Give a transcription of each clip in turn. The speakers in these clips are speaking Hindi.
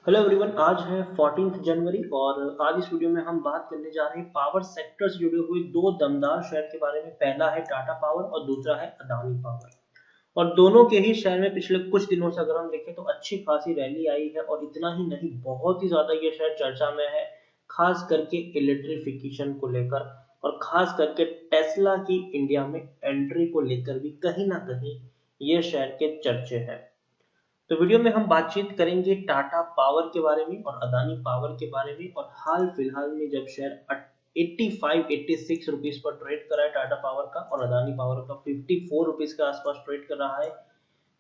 हेलो एवरीवन, आज है 14 जनवरी और आज इस वीडियो में हम बात करने जा रहे हैं पावर सेक्टर से जुड़े हुए दो दमदार शेयर के बारे में। पहला है टाटा पावर और दूसरा है अदानी पावर। और दोनों के ही शेयर में पिछले कुछ दिनों से अगर हम देखें तो अच्छी खासी रैली आई है और इतना ही नहीं, बहुत ही ज्यादा ये शेयर चर्चा में है, खास करके इलेक्ट्रिफिकेशन को लेकर और खास करके टेस्ला की इंडिया में एंट्री को लेकर भी कहीं ना कहीं ये शेयर के चर्चे हैं। तो वीडियो में हम बातचीत करेंगे टाटा पावर के बारे में और अदानी पावर के बारे में। और हाल फिलहाल में जब शेयर 85-86 रुपीज पर ट्रेड कर रहा है टाटा पावर का और अदानी पावर का 54 रुपीज के आसपास ट्रेड कर रहा है,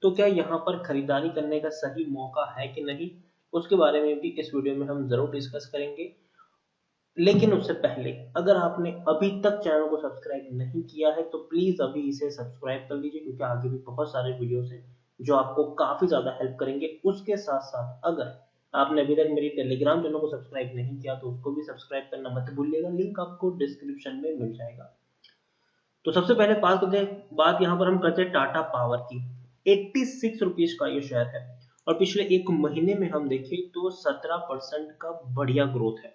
तो क्या यहाँ पर खरीदारी करने का सही मौका है कि नहीं, उसके बारे में भी इस वीडियो में हम जरूर डिस्कस करेंगे। लेकिन उससे पहले अगर आपने अभी तक चैनल को सब्सक्राइब नहीं किया है तो प्लीज अभी इसे सब्सक्राइब कर लीजिए, क्योंकि आगे भी बहुत सारे वीडियोस हैं जो आपको काफी ज्यादा हेल्प करेंगे। उसके साथ साथ अगर आपने अभी तक मेरी टेलीग्राम चैनल को सब्सक्राइब नहीं किया तो उसको भी सब्सक्राइब करना मत भूलिएगा, लिंक आपको डिस्क्रिप्शन में मिल जाएगा। तो सबसे पहले बात यहाँ पर हम करते हैं टाटा पावर की। 86 रुपीज का ये शेयर है और पिछले एक महीने में हम देखें तो 17% का बढ़िया ग्रोथ है।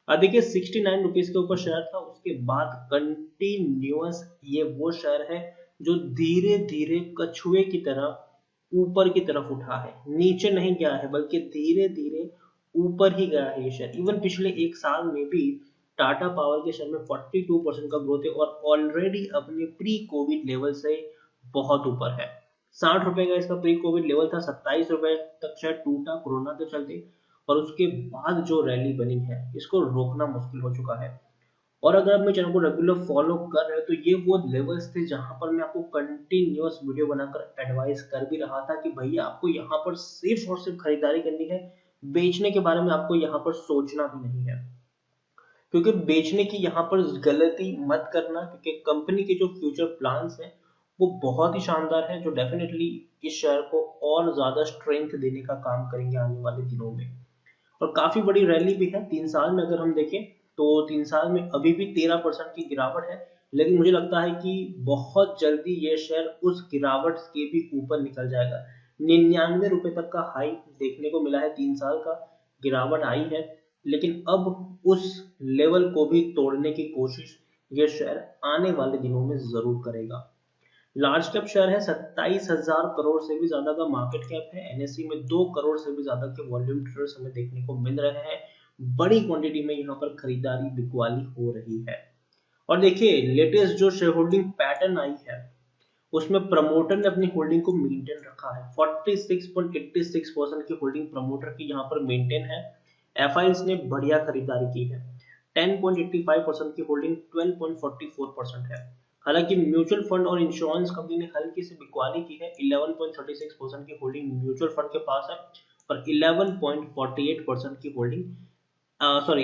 देखिए 69 रुपीज के ऊपर शेयर था, उसके बाद कंटिन्यूअस ये वो शेयर है जो धीरे धीरे कछुए की तरह ऊपर की तरफ उठा है, नीचे नहीं गया है बल्कि धीरे धीरे ऊपर ही गया है ये शेयर। इवन पिछले एक साल में भी टाटा पावर के शेयर में 42% का ग्रोथ है और ऑलरेडी अपने प्री कोविड लेवल से बहुत ऊपर है। 60 रुपए का इसका प्री कोविड लेवल था, 27 रुपए तक शेयर टूटा कोरोना के चलते और उसके बाद जो रैली बनी है इसको रोकना मुश्किल हो चुका है। और अगर आप मेरे चैनल को रेगुलर फॉलो कर रहे हो तो ये वो लेवल्स थे जहां पर मैं आपको कंटिन्यूअस वीडियो बनाकर एडवाइस कर भी रहा था कि भैया आपको यहाँ पर सिर्फ और सिर्फ खरीदारी करनी है, बेचने के बारे में आपको यहाँ पर सोचना भी नहीं है। क्योंकि बेचने की यहाँ पर गलती मत करना, क्योंकि कंपनी के जो फ्यूचर प्लान्स हैं वो बहुत ही शानदार है, जो डेफिनेटली इस शेयर को और ज्यादा स्ट्रेंथ देने का काम करेंगे आने वाले दिनों में। और काफी बड़ी रैली भी है 3 साल में अगर हम देखें तो 3 साल में अभी भी 13% की गिरावट है। लेकिन मुझे लगता है कि बहुत जल्दी ये शेयर उस गिरावट के भी ऊपर निकल जाएगा। 99 रुपए तक का हाई देखने को मिला है, 3 साल का गिरावट आई है, लेकिन अब उस लेवल को भी तोड़ने की कोशिश ये शेयर आने वाले दिनों में जरूर करेगा। लार्ज कैप शेयर है, 27,000 करोड़ से भी ज्यादा का मार्केट कैप है। एनएससी में 2 करोड़ से भी ज्यादा के वॉल्यूम ट्रेड्स हमें देखने को मिल रहे हैं। बड़ी क्वांटिटी में यहाँ पर खरीदारी बिकवाली हो रही है। और देखिए लेटेस्ट जो शेयर होल्डिंग पैटर्न आई है उसमें प्रमोटर ने अपनी होल्डिंग को मेंटेन रखा है। 46.86% की होल्डिंग प्रमोटर की यहाँ पर मेंटेन है। एफआईएस ने बढ़िया खरीदारी की है। 10.85% की होल्डिंग 12.44% है। हालांकि म्यूचुअल फंड और इंश्योरेंस कंपनी ने हल्की से बिकवाली की है। 11.36% की होल्डिंग म्यूचुअल फंड के पास है और 11.48% की होल्डिंग सॉरी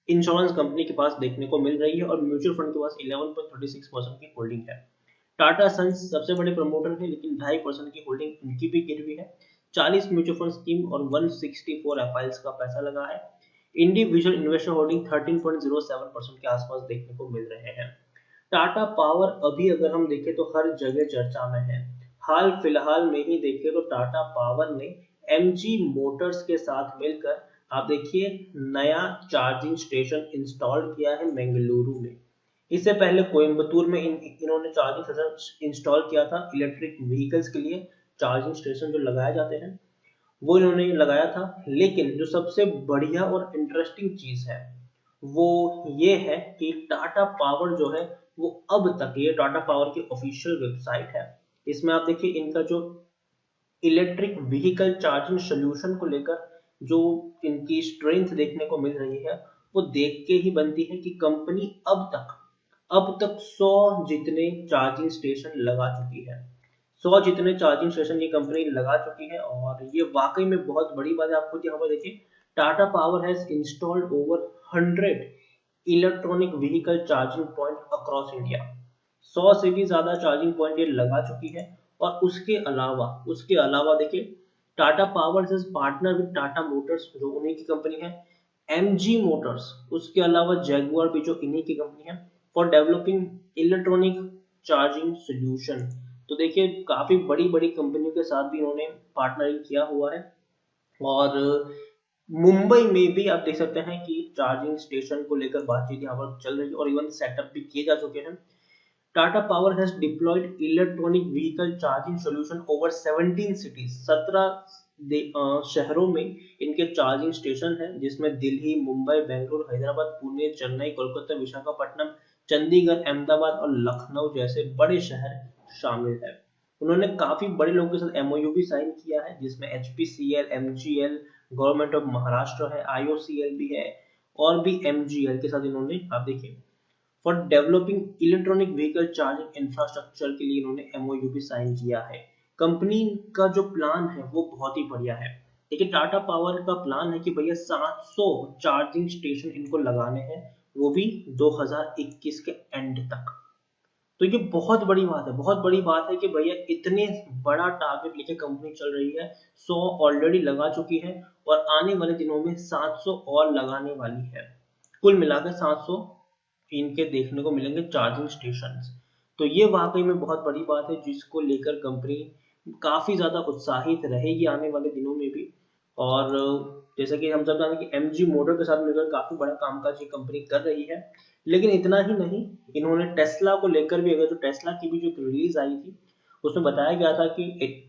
इंश्योरेंस कंपनी के पास देखने को मिल रही है और म्यूचुअल फंड के पास 11.36% की होल्डिंग है। टाटा सन्स सबसे बड़े प्रमोटर है, लेकिन 2.5% की होल्डिंग उनकी भी गिर हुई है। 40 म्यूचुअल फंड स्कीम और 164 एफआईएस का पैसा लगा है। इंडिविजुअल इन्वेस्टर होल्डिंग 13.07% के आसपास देखने को मिल रहे हैं। टाटा पावर अभी अगर हम देखें तो हर जगह चर्चा में है। हाल फिलहाल में ही देखें तो टाटा पावर ने एमजी मोटर्स के साथ मिलकर आप देखिए नया चार्जिंग स्टेशन इंस्टॉल किया है बेंगलुरु में। इससे पहले कोयम्बतूर में इन्होंने चार्जिंग स्टेशन इंस्टॉल किया था इलेक्ट्रिक व्हीकल्स के लिए। चार्जिंग स्टेशन जो लगाए जाते हैं वो इन्होंने लगाया था। लेकिन जो सबसे बढ़िया और इंटरेस्टिंग चीज है वो ये है कि टाटा पावर जो है वो अब तक, ये टाटा पावर की ऑफिशियल वेबसाइट है, इसमें आप देखिए इनका जो इलेक्ट्रिक व्हीकल चार्जिंग सोल्यूशन को लेकर जो इनकी स्ट्रेंथ देखने को मिल रही है वो देख के ही बनती है कि कंपनी अब तक 100 जितने चार्जिंग स्टेशन लगा चुकी है। 100 जितने चार्जिंग स्टेशन ये कंपनी लगा चुकी है और ये वाकई में बहुत बड़ी बात है। आपको यहाँ पर देखिए Tata power has installed over 100 electronic vehicle charging point across India. 100 से भी ज्यादा चार्जिंग पॉइंट ये लगा चुकी है। और उसके अलावा देखिए Tata power is partner with Tata Motors जो उन्हीं की कंपनी है, एमजी मोटर्स, उसके अलावा जैगुआर भी जो इन्हीं की कंपनी है, for developing electronic charging solution. तो देखिए काफी बड़ी बड़ी कंपनियों के साथ भी इन्होंने पार्टनरिंग किया हुआ है। और मुंबई में भी आप देख सकते हैं कि चार्जिंग स्टेशन को लेकर बातचीत यहाँ पर चल रही है और इवन सेटअप भी किए जा चुके हैं। Tata power has deployed electronic vehicle charging solution over 17 cities. 17 शहरों में इनके चार्जिंग स्टेशन है, जिसमें दिल्ली, मुंबई, बेंगलुरु, हैदराबाद, पुणे, चेन्नई, कोलकाता, विशाखापट्टनम, चंडीगढ़, अहमदाबाद और लखनऊ जैसे बड़े शहर शामिल है। उन्होंने काफी बड़े लोगों के साथ एमओयू भी साइन किया है, जिसमें HPCL, MGL, government of Maharashtra है, आईओसीएल भी है और भी एमजीएल के साथ इन्होंने, आप देखिए, for developing electronic vehicle charging infrastructure के लिए इन्होंने एमओयू भी साइन किया है। कंपनी का जो प्लान है वो बहुत ही बढ़िया है। देखिए, टाटा पावर का प्लान है कि भैया 700 चार्जिंग स्टेशन इनको लगाने हैं, वो भी 2021 के एंड तक। तो ये बहुत बड़ी बात है, बहुत बड़ी बात है कि भैया इतने बड़ा टारगेट लेके कंपनी चल रही है। 100 ऑलरेडी लगा चुकी है और आने वाले दिनों में 700 और लगाने वाली है। कुल मिलाकर 700 इनके देखने को मिलेंगे चार्जिंग स्टेशन। तो ये वाकई में बहुत बड़ी बात है, जिसको लेकर कंपनी काफी ज्यादा उत्साहित रहेगी आने वाले दिनों में भी। और जैसे कि हम सब जानते हैं कि एमजी मोटर के साथ मिलकर काफी बड़ा कामकाज ये कंपनी कर रही है। लेकिन इतना ही नहीं, इन्होंने टेस्ला को लेकर भी, अगर जो टेस्ला की भी जो रिलीज आई थी उसमें बताया गया था कि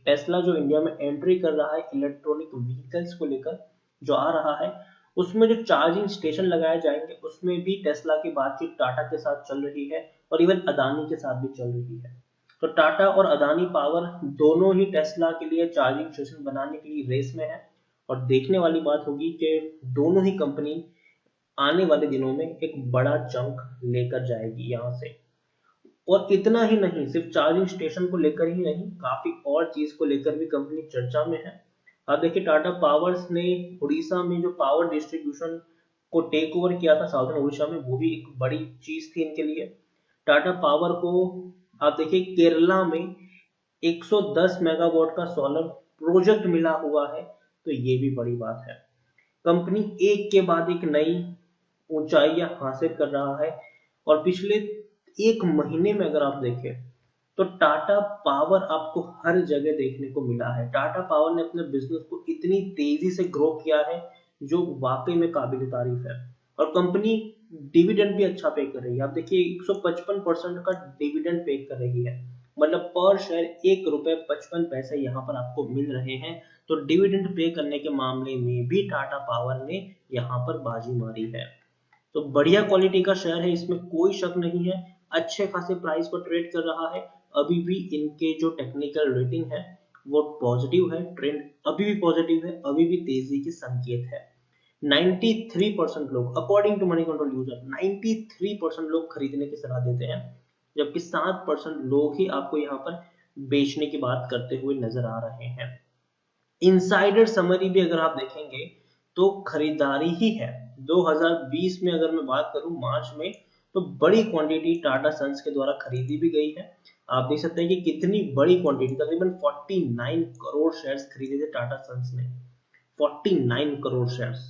टेस्ला जो इंडिया में एंट्री कर रहा है इलेक्ट्रॉनिक व्हीकल्स को लेकर जो आ रहा है, उसमें जो चार्जिंग स्टेशन लगाए जाएंगे उसमें भी टेस्ला की बातचीत टाटा के साथ चल रही है और इवन अदानी के साथ भी चल रही है। तो टाटा और अदानी पावर दोनों ही टेस्ला के लिए चार्जिंग स्टेशन बनाने के लिए रेस में है और देखने वाली बात होगी कि दोनों ही कंपनी आने वाले दिनों में एक बड़ा चंक लेकर जाएगी यहाँ से। और इतना ही नहीं, सिर्फ चार्जिंग स्टेशन को लेकर ही नहीं, काफी और चीज को लेकर भी कंपनी चर्चा में है। आप देखिए, टाटा पावर्स ने उड़ीसा में जो पावर डिस्ट्रीब्यूशन को टेक ओवर किया था साउथर्न उड़ीसा में, वो भी एक बड़ी चीज थी इनके लिए। टाटा पावर को आप देखिए केरला में 110 मेगावाट का सोलर प्रोजेक्ट मिला हुआ है, तो ये भी बड़ी बात है। कंपनी एक के बाद एक नई ऊंचाइयां हासिल कर रहा है और पिछले एक महीने में अगर आप देखें तो टाटा पावर आपको हर जगह देखने को मिला है। टाटा पावर ने अपने बिजनेस को इतनी तेजी से ग्रो किया है जो वाकई में काबिल तारीफ है। और कंपनी डिविडेंड भी अच्छा पे कर रही है। आप देखिए 155% का डिविडेंड पे कर रही है, मतलब पर शेयर 1 रुपए 55 पैसे यहाँ पर आपको मिल रहे हैं। तो डिविडेंड पे करने के मामले में भी टाटा पावर ने यहाँ पर बाजी मारी है। तो बढ़िया क्वालिटी का शेयर है, इसमें कोई शक नहीं है। अच्छे खासे प्राइस पर ट्रेड कर रहा है। अभी भी इनके जो टेक्निकल रेटिंग है वो पॉजिटिव है, ट्रेंड अभी भी पॉजिटिव है, अभी भी तेजी के संकेत है। 93% लोग, according to money control user, 93% लोग खरीदने की सलाह देते हैं, जबकि 7% लोग ही आपको यहाँ पर बेचने की बात करते हुए नजर आ रहे हैं। इनसाइडर समरी भी अगर आप देखेंगे तो खरीदारी ही है। 2020 में अगर मैं बात करूं मार्च में, तो बड़ी क्वांटिटी टाटा सन्स के द्वारा खरीदी भी गई है। आप देख सकते हैं कि कितनी बड़ी क्वांटिटी, तकरीबन 49 करोड़ शेयर्स खरीदे थे टाटा सन्स ने। 49 करोड़ शेयर्स,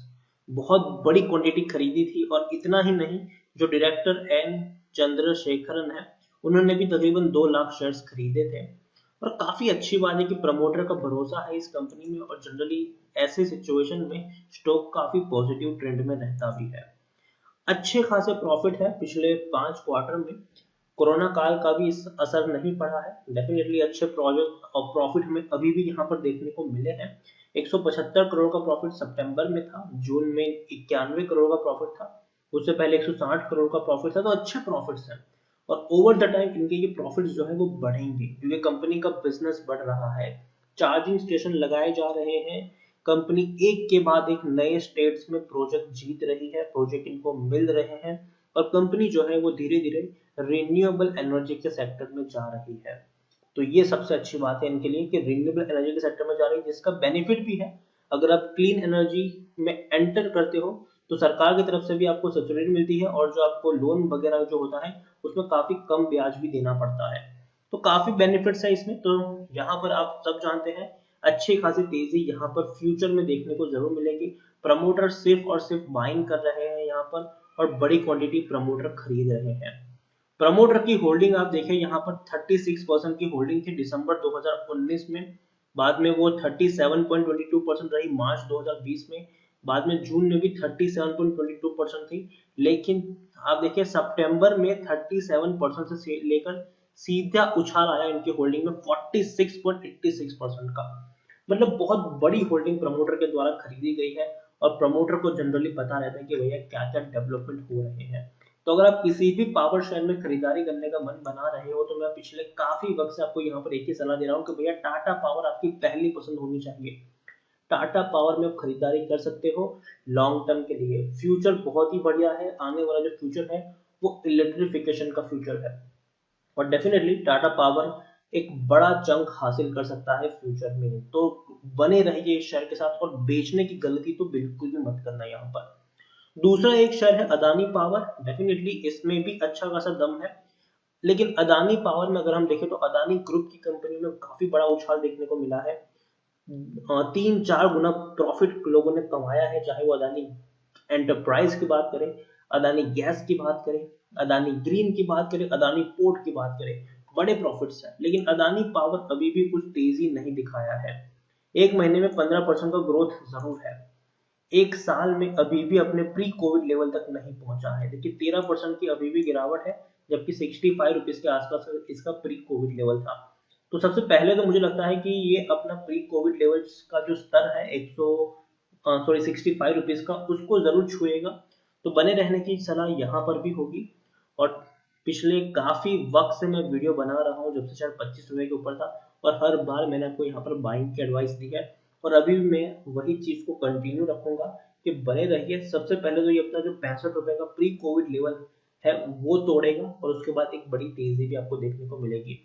बहुत बड़ी क्वांटिटी खरीदी थी। और इतना ही नहीं, जो डायरेक्टर एन चंद्रशेखरन है उन्होंने भी तकरीबन 2 लाख शेयर्स खरीदे थे। और काफी अच्छी बात है कि प्रमोटर का भरोसा है इस कंपनी में और जनरली ऐसे सिचुएशन में स्टॉक काफी पॉजिटिव ट्रेंड में रहता भी है। अच्छे खासे प्रॉफिट है पिछले 5 क्वार्टर में। कोरोना काल का भी इस असर नहीं पड़ा है। डेफिनेटली अच्छे प्रोजेक्ट और प्रॉफिट हमें अभी भी यहाँ पर देखने को मिले हैं। 175 करोड़ का प्रॉफिट सितंबर में था, जून में 91 करोड़ का प्रॉफिट था, उससे पहले 160 करोड़ का प्रॉफिट था। तो अच्छे प्रॉफिट्स हैं और ओवर द टाइम इनके ये प्रॉफिट्स जो है वो बढ़ेंगे क्योंकि कंपनी का बिजनेस बढ़ रहा है। चार्जिंग स्टेशन लगाए जा रहे हैं, कंपनी एक के बाद एक नए स्टेट्स में प्रोजेक्ट जीत रही है, प्रोजेक्ट इनको मिल रहे हैं और कंपनी जो है वो धीरे धीरे रिन्यूएबल एनर्जी के सेक्टर में जा रही है। तो ये सबसे अच्छी बात है इनके लिए कि रिन्यूएबल एनर्जी के सेक्टर में जा रही है, जिसका बेनिफिट भी है। अगर आप क्लीन एनर्जी में एंटर करते हो तो सरकार की तरफ से भी आपको सब्सिडी मिलती है और जो आपको लोन वगैरह जो होता है उसमें काफी कम ब्याज भी देना पड़ता है। तो काफी बेनिफिट्स है इसमें। तो यहाँ पर आप सब जानते हैं अच्छी खासी तेजी यहाँ पर फ्यूचर में देखने को जरूर मिलेगी। प्रमोटर सिर्फ और सिर्फ बाइंग कर रहे हैं यहाँ पर और बड़ी क्वांटिटी प्रमोटर खरीद रहे हैं। प्रमोटर की होल्डिंग आप देखें यहाँ पर 36% की होल्डिंग थी दिसंबर 2019 में, बाद में वो 37.22% रही मार्च 2020 में, बाद में जून में भी 37.22% थी, लेकिन आप देखिए सितंबर में 37% से लेकर सीधा उछाल आया इनकी होल्डिंग में 46.86% का। मतलब बहुत बड़ी होल्डिंग प्रमोटर के द्वारा खरीदी गई है, और प्रमोटर को जनरली पता रहता है कि भैया क्या क्या डेवलपमेंट हो रहे हैं। तो अगर आप किसी भी पावर शेयर में खरीदारी करने का मन बना रहे हो, तो मैं पिछले काफी वक्त से आपको यहाँ पर एक ही सलाह दे रहा हूँ कि भैया टाटा पावर आपकी पहली पसंद होनी चाहिए। टाटा पावर में आप खरीदारी कर सकते हो लॉन्ग टर्म के लिए। फ्यूचर बहुत ही बढ़िया है, आने वाला जो फ्यूचर है वो इलेक्ट्रिफिकेशन का फ्यूचर है, और डेफिनेटली टाटा पावर एक बड़ा चंक हासिल कर सकता है फ्यूचर में। तो बने रहिए इस शेयर के साथ, और बेचने की गलती तो बिल्कुल भी मत करना यहाँ पर। दूसरा एक शेयर है अदानी पावर। डेफिनेटली इसमें भी अच्छा खासा दम है, लेकिन अदानी पावर में अगर हम देखें तो अदानी ग्रुप की कंपनी में काफी बड़ा उछाल देखने को मिला है। 3-4 गुना प्रॉफिट लोगों ने कमाया है, चाहे वो अदानी एंटरप्राइज की बात करें, अदानी गैस की बात करें, अदानी ग्रीन की बात करें, अदानी पोर्ट की बात करें, बड़े प्रॉफिट्स हैं। लेकिन अदानी पावर अभी भी कुछ तेजी नहीं दिखाया है। एक महीने में 15% का ग्रोथ जरूर है, एक साल में अभी भी अपने प्री कोविड लेवल तक नहीं पहुंचा है। देखिए 13% की अभी भी गिरावट है, जबकि 65 रुपीज के आसपास इसका प्री कोविड लेवल था। तो सबसे पहले तो मुझे लगता है कि ये अपना प्री कोविड लेवल का जो स्तर है 65 रुपीज का, उसको जरूर छुएगा। तो बने रहने की सलाह यहाँ पर भी होगी। और पिछले काफी वक्त से मैं वीडियो बना रहा हूँ, जब से शायद 25 रुपए के ऊपर था, और हर बार मैंने आपको यहाँ पर बाइंग की एडवाइस दी है, और अभी भी मैं वही चीज को कंटिन्यू रखूंगा कि बने रहिए। सबसे पहले तो ये अपना जो 65 रुपए का प्री कोविड लेवल है वो तोड़ेगा, और उसके बाद एक बड़ी तेजी भी आपको देखने को मिलेगी।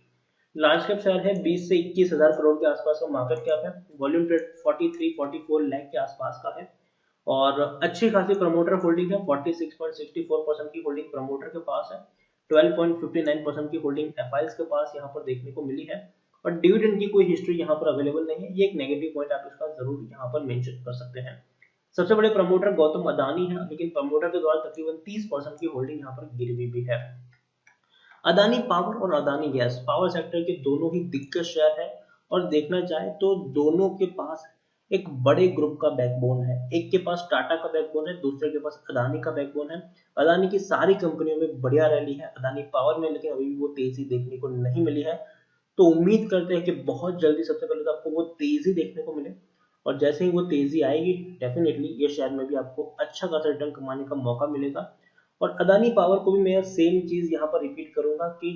लार्ज कैप शेयर है, 20 से 21 हजार करोड़ के आसपास का मार्केट कैप है, वॉल्यूम ट्रेड 43-44 लाख के आसपास का है, और अच्छी खासी प्रमोटर होल्डिंग है। 46.64% की होल्डिंग प्रमोटर के पास है, 12.59% की होल्डिंग एफआईएस के पास यहाँ पर देखने को मिली है, और डिविडेंड की कोई हिस्ट्री यहाँ पर अवेलेबल नहीं है। ये एक नेगेटिव पॉइंट आप इसका जरूर यहाँ पर मेंशन कर सकते हैं। सबसे बड़े प्रमोटर गौतम अदानी है, लेकिन प्रमोटर के द्वारा तकरीबन 30% की होल्डिंग यहाँ पर गिरवी भी है। अदानी पावर और अदानी गैस पावर सेक्टर के दोनों ही दिग्गज शेयर है, और देखना चाहे तो दोनों के पास एक बड़े ग्रुप का बैकबोन है। एक के पास टाटा का बैकबोन है, दूसरे के पास अदानी का बैकबोन है। अदानी की सारी कंपनियों में बढ़िया रैली है, अदानी पावर में लेकिन अभी भी वो तेजी देखने को नहीं मिली है। तो उम्मीद करते हैं कि बहुत जल्दी सबसे पहले तो आपको वो तेजी देखने को मिले, और जैसे ही वो तेजी आएगी डेफिनेटली ये शेयर में भी आपको अच्छा खासा रिटर्न कमाने का मौका मिलेगा। और अदानी पावर को भी मैं सेम चीज यहाँ पर रिपीट करूंगा कि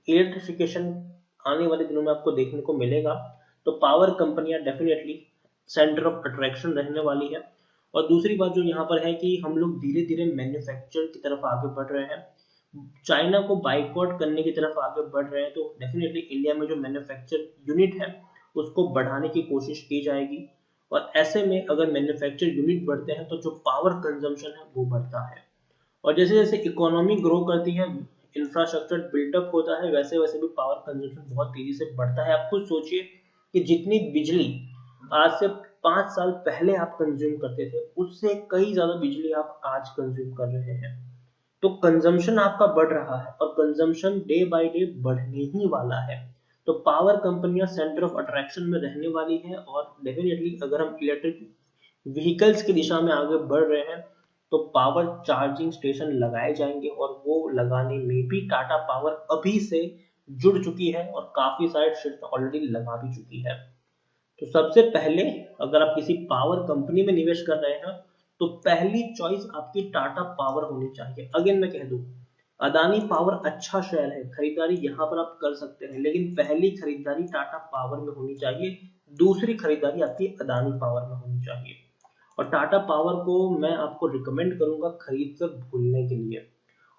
इलेक्ट्रिफिकेशन आने वाले दिनों में आपको देखने को मिलेगा, तो पावर कंपनियां डेफिनेटली सेंटर ऑफ अट्रैक्शन रहने वाली है। और दूसरी बात जो यहाँ पर है कि हम लोग धीरे धीरे मैन्युफैक्चर की तरफ आगे बढ़ रहे हैं, चाइना को बाइकआउट करने की तरफ आगे बढ़ रहे हैं। तो डेफिनेटली इंडिया में जो मैन्युफैक्चर यूनिट है उसको बढ़ाने की कोशिश की जाएगी, और ऐसे में अगर मैन्युफैक्चर यूनिट बढ़ते हैं तो जो पावर कंजम्पशन है वो बढ़ता है, और जैसे जैसे इकोनॉमी ग्रो करती है, इंफ्रास्ट्रक्चर बिल्टअप होता है, वैसे वैसे भी पावर कंजम्पशन बहुत तेजी से बढ़ता है। आप खुद सोचिए कि जितनी बिजली आज से 5 साल पहले आप कंज्यूम करते थे, उससे कई ज्यादा बिजली आप आज कंज्यूम कर रहे हैं। तो कंजम्पशन आपका बढ़ रहा है, और कंजम्पशन डे बाय डे बढ़ने ही वाला है। तो पावर कंपनियां सेंटर ऑफ अट्रैक्शन में रहने वाली है, और डेफिनेटली अगर हम इलेक्ट्रिक व्हीकल्स की दिशा में आगे बढ़ रहे हैं तो पावर चार्जिंग स्टेशन लगाए जाएंगे, और वो लगाने में भी टाटा पावर अभी से जुड़ चुकी है, और काफी सारे शेयर ऑलरेडी लगा भी चुकी है। तो सबसे पहले अगर आप किसी पावर कंपनी में निवेश कर रहे हैं तो पहली चॉइस आपकी टाटा पावर होनी चाहिए। अगेन मैं कह दूं, अदानी पावर अच्छा शेयर है, खरीदारी यहाँ पर आप कर सकते हैं, लेकिन पहली खरीदारी टाटा पावर में होनी चाहिए, दूसरी खरीदारी आपकी अदानी पावर में होनी चाहिए। और टाटा पावर को मैं आपको रिकमेंड करूंगा खरीद कर भूलने के लिए।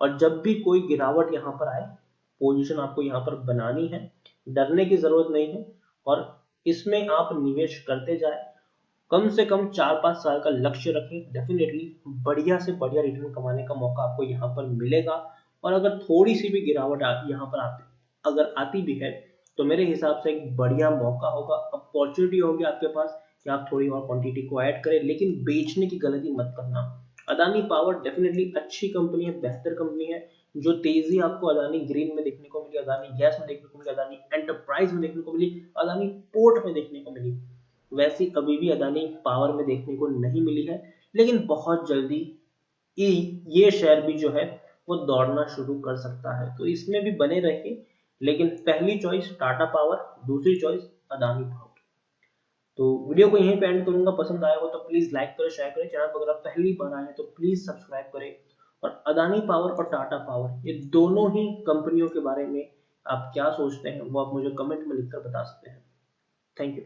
और जब भी कोई गिरावट यहाँ पर आए, पोजीशन आपको यहाँ पर बनानी है, डरने की जरूरत नहीं है, और इसमें आप निवेश करते जाए। कम से कम 4-5 साल का लक्ष्य रखें, डेफिनेटली बढ़िया से बढ़िया रिटर्न कमाने का मौका आपको यहाँ पर मिलेगा। और अगर थोड़ी सी भी गिरावट यहाँ पर अगर आती भी है, तो मेरे हिसाब से एक बढ़िया मौका होगा, अपॉर्चुनिटी होगी आपके पास कि आप थोड़ी और क्वांटिटी को ऐड करें, लेकिन बेचने की गलती मत करना। अदानी पावर डेफिनेटली अच्छी कंपनी है, बेहतर कंपनी है। जो तेजी आपको अदानी ग्रीन में देखने को मिली, अदानी गैस में देखने को मिली, अदानी एंटरप्राइज में देखने को मिली, अदानी पोर्ट में देखने को मिली, वैसी कभी भी अदानी पावर में देखने को नहीं मिली है। लेकिन बहुत जल्दी ये शेयर भी जो है वो दौड़ना शुरू कर सकता है। तो इसमें भी बने रहिए, लेकिन पहली चॉइस टाटा पावर, दूसरी चॉइस अदानी पावर। तो वीडियो को यहीं पे एंड करूंगा। पसंद आया हो तो प्लीज लाइक करें, शेयर करें। चैनल पर अगर आप पहली बार आए हैं तो प्लीज सब्सक्राइब करें। और अदानी पावर और टाटा पावर, ये दोनों ही कंपनियों के बारे में आप क्या सोचते हैं वो आप मुझे कमेंट में लिखकर बता सकते हैं। Thank you.